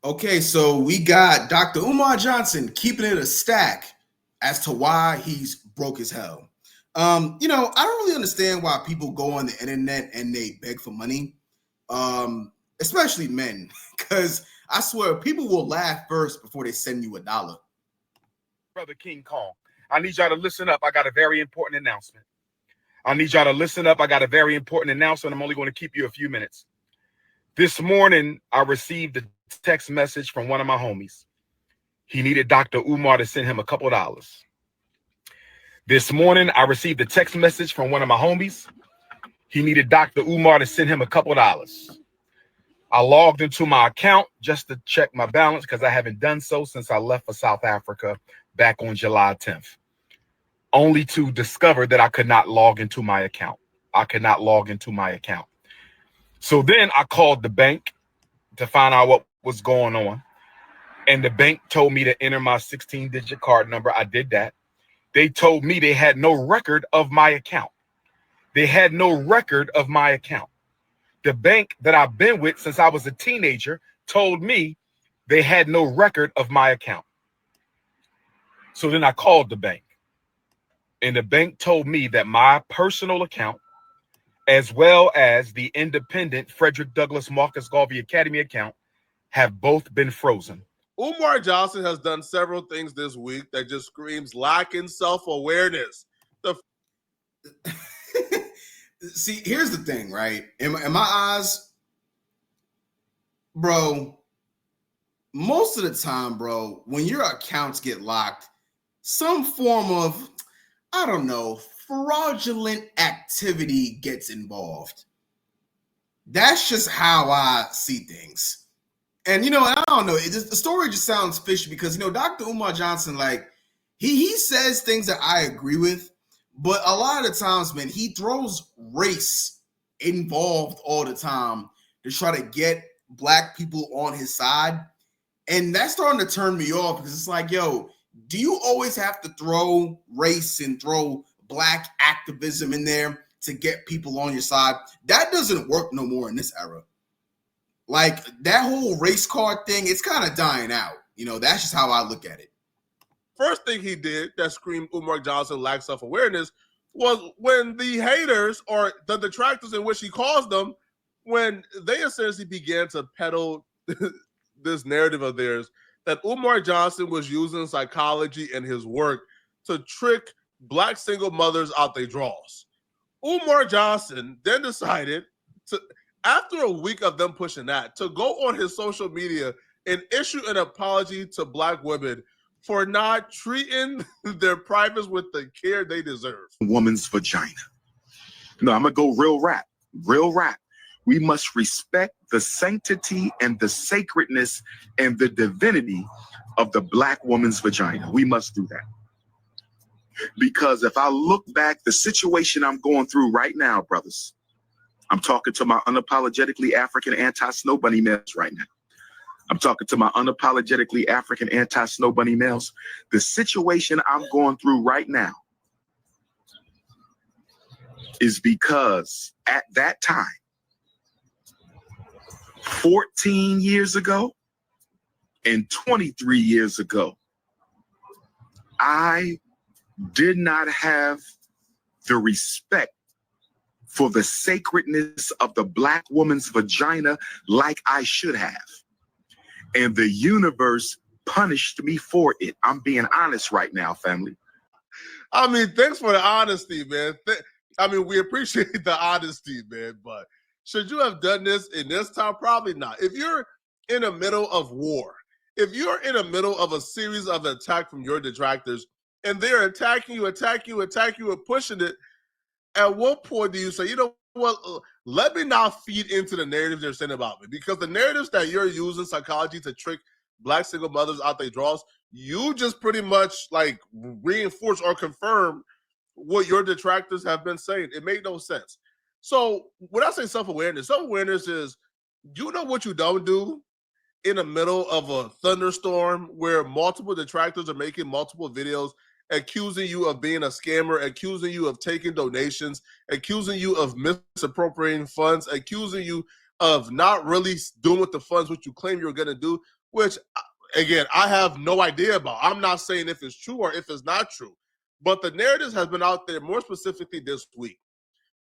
Okay, so we got Dr. Umar Johnson keeping it a stack as to why he's broke as hell. I don't really understand why people go on the internet and they beg for money, especially men, because I swear people will laugh first before they send you $1. Brother King Kong, I need y'all to listen up. I got a very important announcement. I need y'all to listen up. I got a very important announcement. I'm only going to keep you a few minutes. This morning, I received a text message from one of my homies. He needed Dr. Umar to send him a couple dollars. This morning, I received a text message from one of my homies. He needed Dr. Umar to send him a couple dollars. I logged into my account just to check my balance because I haven't done so since I left for South Africa back on July 10th, only to discover that I could not log into my account. So then I called the bank to find out what was going on. And the bank told me to enter my 16-digit card number. I did that. They told me they had no record of my account. The bank that I've been with since I was a teenager told me they had no record of my account. So then I called the bank. And the bank told me that my personal account, as well as the independent Frederick Douglass Marcus Garvey Academy account, have both been frozen. Umar Johnson has done several things this week that just screams lacking self-awareness. See, here's the thing, right? In my eyes, bro, most of the time, bro, when your accounts get locked, some form of, I don't know, fraudulent activity gets involved. That's just how I see things. And, I don't know, the story just sounds fishy because, Dr. Umar Johnson, like, he says things that I agree with, but a lot of the times, man, he throws race involved all the time to try to get black people on his side. And that's starting to turn me off because it's like, yo, do you always have to throw race and throw black activism in there to get people on your side? That doesn't work no more in this era. Like, that whole race card thing, it's kind of dying out. That's just how I look at it. First thing he did that screamed Umar Johnson lacked self-awareness was when the haters, or the detractors in which he calls them, when they essentially began to peddle this narrative of theirs that Umar Johnson was using psychology in his work to trick black single mothers out their draws. Umar Johnson then decided to, after a week of them pushing that, to go on his social media and issue an apology to black women for not treating their privates with the care they deserve. Woman's vagina. No, I'm going to go real rap. We must respect the sanctity and the sacredness and the divinity of the black woman's vagina. We must do that. Because if I look back, the situation I'm going through right now, brothers, I'm talking to my unapologetically African anti-snow bunny males right now. I'm talking to my unapologetically African anti-snow bunny males. The situation I'm going through right now is because at that time, 14 years ago and 23 years ago, I did not have the respect for the sacredness of the black woman's vagina like I should have. And the universe punished me for it. I'm being honest right now, family. I mean, thanks for the honesty, man. We appreciate the honesty, man, but should you have done this in this time? Probably not. If you're in the middle of war, if you're in the middle of a series of attacks from your detractors, and they're attacking you, and pushing it, at what point do you say, you know what, let me not feed into the narratives they're saying about me? Because the narratives that you're using psychology to trick black single mothers out their draws, you just pretty much like reinforce or confirm what your detractors have been saying. It made no sense. So when I say self-awareness is, you know what you don't do in the middle of a thunderstorm where multiple detractors are making multiple videos accusing you of being a scammer, accusing you of taking donations, accusing you of misappropriating funds, accusing you of not really doing with the funds what you claim you're going to do, which, again, I have no idea about. I'm not saying if it's true or if it's not true, but the narrative has been out there more specifically this week.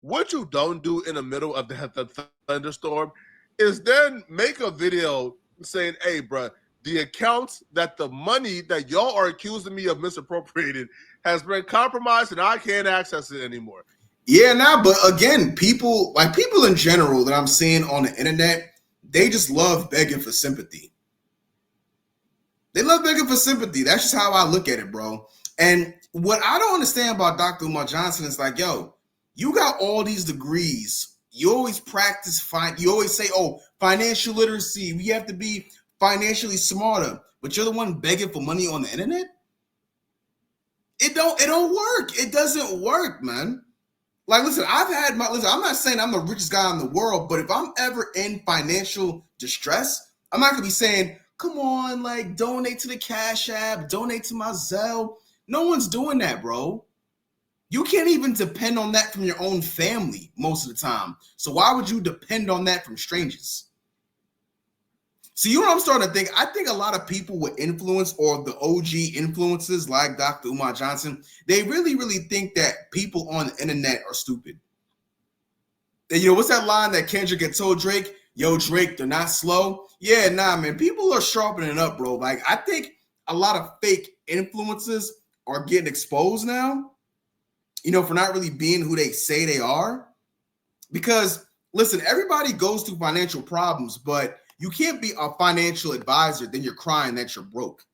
What you don't do in the middle of the thunderstorm is then make a video saying, hey, bro, the accounts that the money that y'all are accusing me of misappropriating has been compromised and I can't access it anymore. Yeah, nah, but again, people in general that I'm seeing on the internet, they just love begging for sympathy. They love begging for sympathy. That's just how I look at it, bro. And what I don't understand about Dr. Umar Johnson is like, yo, you got all these degrees. You always practice you always say, oh, financial literacy. We have to be financially smarter. But you're the one begging for money on the internet? It don't work. It doesn't work, man. Like, listen, I'm not saying I'm the richest guy in the world, but if I'm ever in financial distress, I'm not gonna be saying, come on, like, donate to the Cash App, donate to my Zelle. No one's doing that, bro. You can't even depend on that from your own family most of the time. So why would you depend on that from strangers? So you know what I'm starting to think? I think a lot of people with influence, or the OG influencers like Dr. Umar Johnson, they really, really think that people on the internet are stupid. And you know, what's that line that Kendrick had told Drake? Yo, Drake, they're not slow. Yeah, nah, man. People are sharpening up, bro. Like, I think a lot of fake influencers are getting exposed now, you know, for not really being who they say they are. Because, listen, everybody goes through financial problems, but you can't be a financial advisor, then you're crying that you're broke.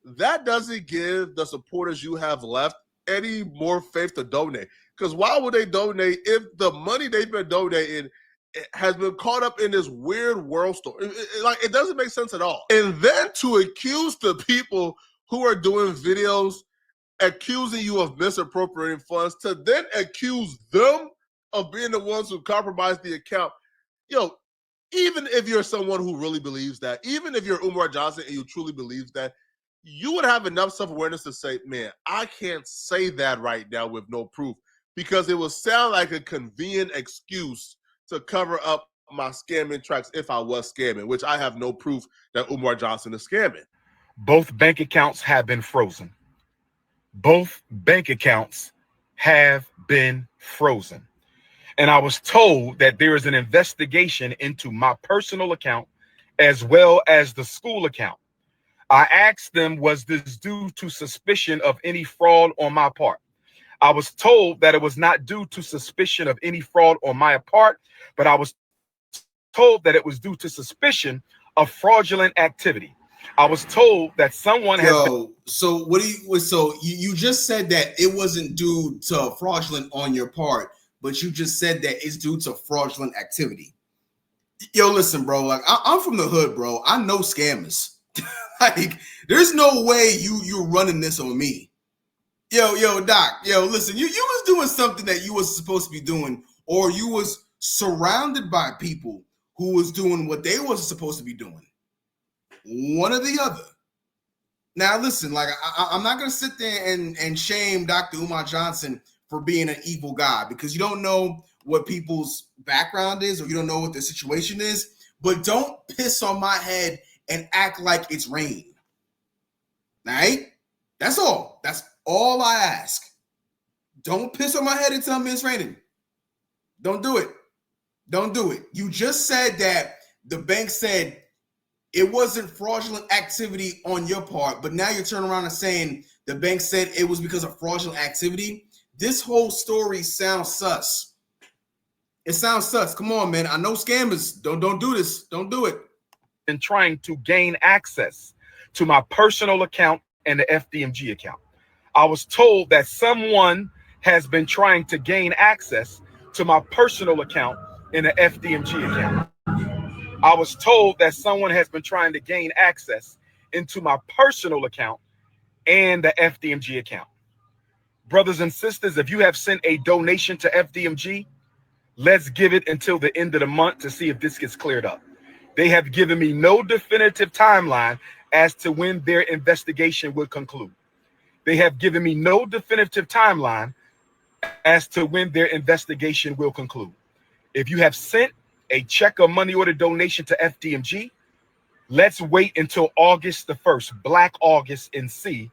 That doesn't give the supporters you have left any more faith to donate. Because why would they donate if the money they've been donating has been caught up in this weird world story? It doesn't make sense at all. And then to accuse the people who are doing videos accusing you of misappropriating funds, to then accuse them of being the ones who compromised the account. Yo, even if you're someone who really believes that, even if you're Umar Johnson and you truly believe that, you would have enough self-awareness to say, man, I can't say that right now with no proof, because it will sound like a convenient excuse to cover up my scamming tracks if I was scamming, which I have no proof that Umar Johnson is scamming. Both bank accounts have been frozen. Both bank accounts have been frozen. And I was told that there is an investigation into my personal account as well as the school account. I asked them, was this due to suspicion of any fraud on my part? I was told that it was not due to suspicion of any fraud on my part, but I was told that it was due to suspicion of fraudulent activity. I was told that someone has. So what do you? So you just said that it wasn't due to fraudulent on your part, but you just said that it's due to fraudulent activity. Yo, listen, bro. Like, I'm from the hood, bro. I know scammers. Like, there's no way you're running this on me. Yo, Doc. Yo, listen. You was doing something that you was supposed to be doing, or you was surrounded by people who was doing what they wasn't supposed to be doing. One or the other. Now, listen, like, I'm not going to sit there and shame Dr. Umar Johnson for being an evil guy, because you don't know what people's background is, or you don't know what their situation is. But don't piss on my head and act like it's rain. All right? That's all. That's all I ask. Don't piss on my head and tell me it's raining. Don't do it. Don't do it. You just said that the bank said it wasn't fraudulent activity on your part, but now you're turning around and saying the bank said it was because of fraudulent activity. This whole story sounds sus. It sounds sus. Come on, man. I know scammers. Don't do this. Don't do it. And trying to gain access to my personal account and the FDMG account. I was told that someone has been trying to gain access to my personal account and the FDMG account. I was told that someone has been trying to gain access into my personal account and the FDMG account. Brothers and sisters, if you have sent a donation to FDMG, let's give it until the end of the month to see if this gets cleared up. They have given me no definitive timeline as to when their investigation will conclude. They have given me no definitive timeline as to when their investigation will conclude. If you have sent a check or money order donation to FDMG, let's wait until August the 1st, Black August, and see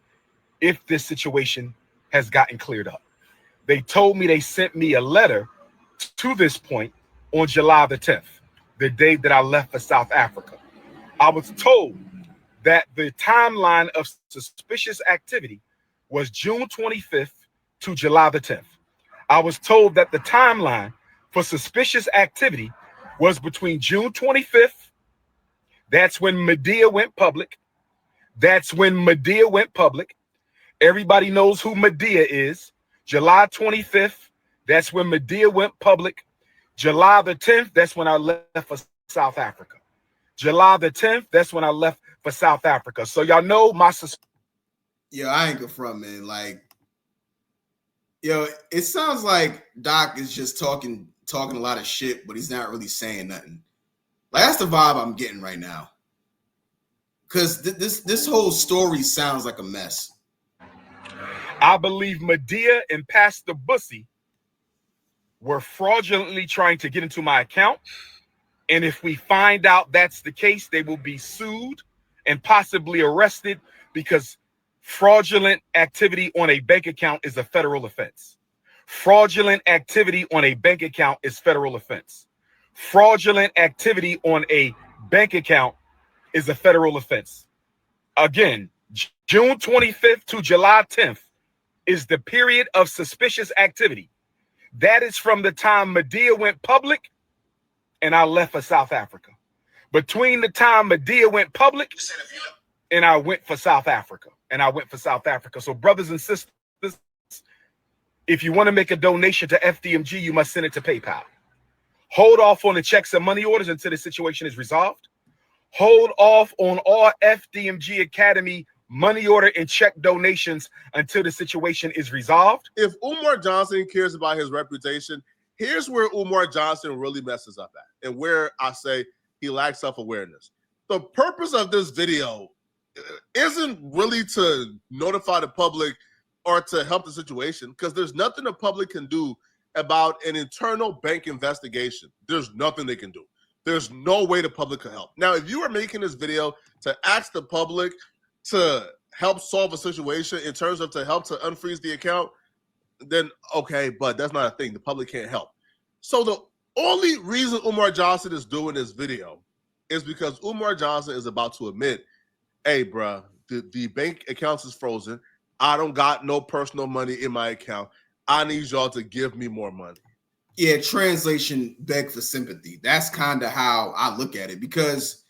if this situation has gotten cleared up. They told me they sent me a letter to this point on July the 10th, the day that I left for South Africa. I was told that the timeline of suspicious activity was June 25th to July the 10th. I was told that the timeline for suspicious activity was between June 25th, that's when Medea went public. That's when Medea went public. Everybody knows who Medea is. July 25th, that's when Medea went public. July the 10th, that's when I left for South Africa. July the 10th, that's when I left for South Africa. So y'all know my Yeah, I ain't good from, man. Like, yo, it sounds like Doc is just talking a lot of shit, but he's not really saying nothing. Like, that's the vibe I'm getting right now. Because this whole story sounds like a mess. I believe Medea and Pastor Bussy were fraudulently trying to get into my account. And if we find out that's the case, they will be sued and possibly arrested, because fraudulent activity on a bank account is a federal offense. Fraudulent activity on a bank account is federal offense. Fraudulent activity on a bank account is a federal offense. Again, June 25th to July 10th is the period of suspicious activity. That is from the time Medea went public and I left for South Africa. Between the time Medea went public and I went for South Africa. So brothers and sisters, if you want to make a donation to FDMG, you must send it to PayPal. Hold off on the checks and money orders until the situation is resolved. Hold off on all FDMG Academy money order and check donations until the situation is resolved. If Umar Johnson cares about his reputation, here's where Umar Johnson really messes up at, and where I say he lacks self-awareness. The purpose of this video isn't really to notify the public or to help the situation, because there's nothing the public can do about an internal bank investigation. There's nothing they can do. There's no way the public can help. Now, if you are making this video to ask the public to help solve a situation in terms of to help to unfreeze the account, then okay, but that's not a thing. The public can't help. So the only reason Umar Johnson is doing this video is because Umar Johnson is about to admit, hey, bruh, the bank accounts is frozen. I don't got no personal money in my account. I need y'all to give me more money. Yeah, translation, beg for sympathy. That's kind of how I look at it, because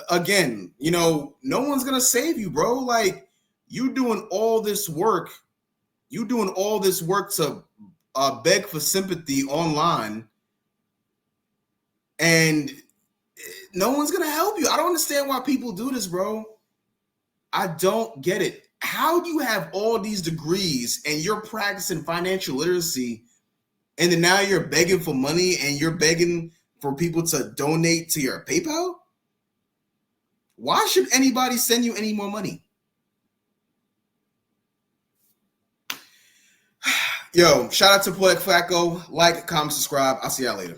again, you know, no one's gonna save you, bro. Like, you doing all this work to beg for sympathy online, and no one's gonna help you. I don't understand why people do this, bro. I don't get it. How do you have all these degrees and you're practicing financial literacy, and then now you're begging for money and you're begging for people to donate to your PayPal? Why should anybody send you any more money? Yo, shout out to Poetic Flacco. Like, comment, subscribe. I'll see y'all later.